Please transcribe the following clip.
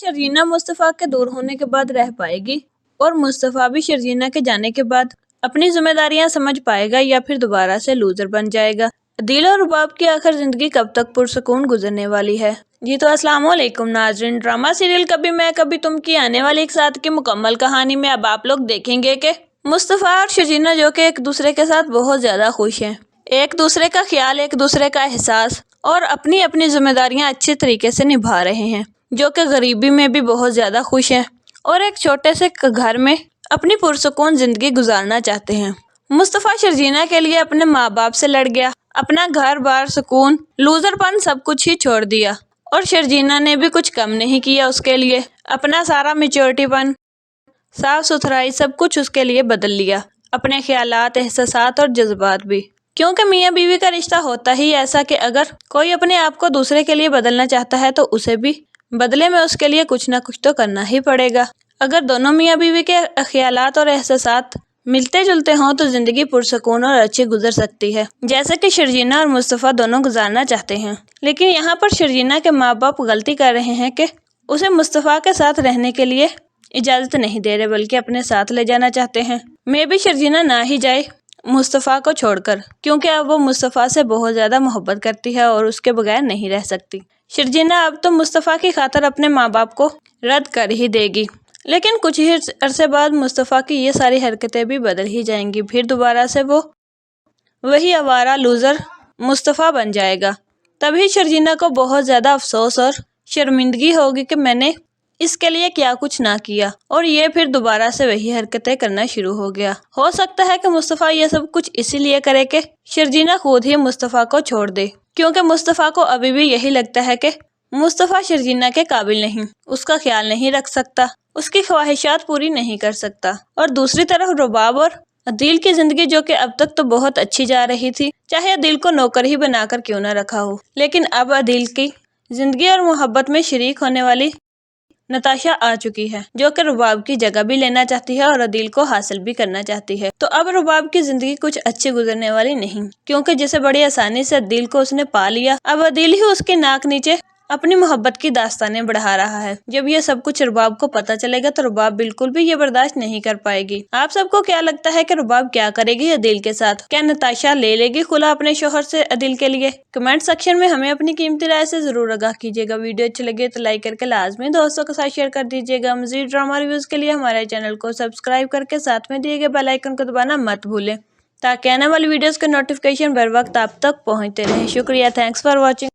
शर्जीना मुस्तफा के दूर होने के बाद रह पाएगी और मुस्तफा भी शर्जीना के जाने के बाद अपनी जिम्मेदारियां समझ पाएगा या फिर दोबारा से लूजर बन जाएगा। अदील और रुबाब की आखिर जिंदगी कब तक पुरसुकून गुजरने वाली है। जी तो अस्सलाम वालेकुम नाज़रीन, ड्रामा सीरियल कभी मैं कभी तुम की आने वाली एक साथ की मुकम्मल कहानी में अब आप लोग देखेंगे कि मुस्तफा और शर्जीना जो कि एक दूसरे के साथ बहुत ज्यादा खुश हैं, एक दूसरे का ख्याल, एक दूसरे का एहसास और अपनी अपनी जिम्मेदारियां अच्छे तरीके से निभा रहे हैं, जो कि गरीबी में भी बहुत ज्यादा खुश हैं और एक छोटे से घर में अपनी पुरसुकून जिंदगी गुजारना चाहते हैं। मुस्तफा शर्जीना के लिए अपने माँ बाप से लड़ गया, अपना घर बार सुकून लूजरपन सब कुछ ही छोड़ दिया और शर्जीना ने भी कुछ कम नहीं किया उसके लिए, अपना सारा मैच्योरिटीपन, साफ सुथराई सब कुछ उसके लिए बदल लिया, अपने ख्यालात, एहसासात और जज्बात भी। क्योंकि मियाँ बीवी का रिश्ता होता ही ऐसा कि अगर कोई अपने आप को दूसरे के लिए बदलना चाहता है तो उसे भी बदले में उसके लिए कुछ ना कुछ तो करना ही पड़ेगा। अगर दोनों मियाँ बीवी के ख्यालात और एहसासात मिलते जुलते हों तो जिंदगी पुरसुकून और अच्छी गुजर सकती है, जैसे कि शर्जीना और मुस्तफा दोनों गुजारना चाहते हैं। लेकिन यहाँ पर शर्जीना के माँ बाप गलती कर रहे हैं कि उसे मुस्तफा के साथ रहने के लिए इजाजत नहीं दे रहे, बल्कि अपने साथ ले जाना चाहते हैं। मैं भी शर्जीना ना ही जाए मुस्तफा को छोड़कर, क्योंकि अब वो मुस्तफा से बहुत ज्यादा मोहब्बत करती है और उसके बगैर नहीं रह सकती। शर्जीना अब तो मुस्तफा की खातिर अपने माँ बाप को रद्द कर ही देगी, लेकिन कुछ ही अरसे बाद मुस्तफा की ये सारी हरकतें भी बदल ही जाएंगी, फिर दोबारा से वो वही आवारा लूजर मुस्तफा बन जाएगा। तभी शर्जीना को बहुत ज्यादा अफसोस और शर्मिंदगी होगी कि मैंने इसके लिए क्या कुछ ना किया, और ये फिर दोबारा से वही हरकतें करना शुरू हो गया। हो सकता है कि मुस्तफा ये सब कुछ इसीलिए करे कि शर्जीना खुद ही मुस्तफा को छोड़ दे, क्योंकि मुस्तफा को अभी भी यही लगता है कि मुस्तफा शर्जीना के काबिल नहीं, उसका ख्याल नहीं रख सकता, उसकी ख्वाहिशात पूरी नहीं कर सकता। और दूसरी तरफ रुबाब और अदील की जिंदगी जो कि अब तक तो बहुत अच्छी जा रही थी, चाहे अदील को नौकर ही बनाकर क्यों न रखा हो, लेकिन अब अदील की जिंदगी और मोहब्बत में शरीक होने वाली नताशा आ चुकी है, जो कि रुबाब की जगह भी लेना चाहती है और अदील को हासिल भी करना चाहती है। तो अब रुबाब की जिंदगी कुछ अच्छी गुजरने वाली नहीं, क्योंकि जिसे बड़ी आसानी से अदील को उसने पा लिया, अब अदील ही उसकी नाक नीचे अपनी मोहब्बत की दास्तानें बढ़ा रहा है। जब ये सब कुछ रुबाब को पता चलेगा तो रुबाब बिल्कुल भी ये बर्दाश्त नहीं कर पाएगी। आप सबको क्या लगता है कि रुबाब क्या करेगी अदील के साथ? क्या नताशा ले लेगी खुला अपने शोहर से अदील के लिए? कमेंट सेक्शन में हमें अपनी कीमती राय से जरूर आगाह कीजिएगा। वीडियो अच्छी लगे तो लाइक करके लाजमी दोस्तों के साथ शेयर कर दीजिएगा। मजीद ड्रामा रिव्यूज के लिए हमारे चैनल को सब्सक्राइब करके साथ में दिए गए बेल आइकन को दबाना मत भूलें, ताकि आने वाली वीडियोस के नोटिफिकेशन बर वक्त आप तक पहुंचते रहे। शुक्रिया, थैंक्स फॉर वॉचिंग।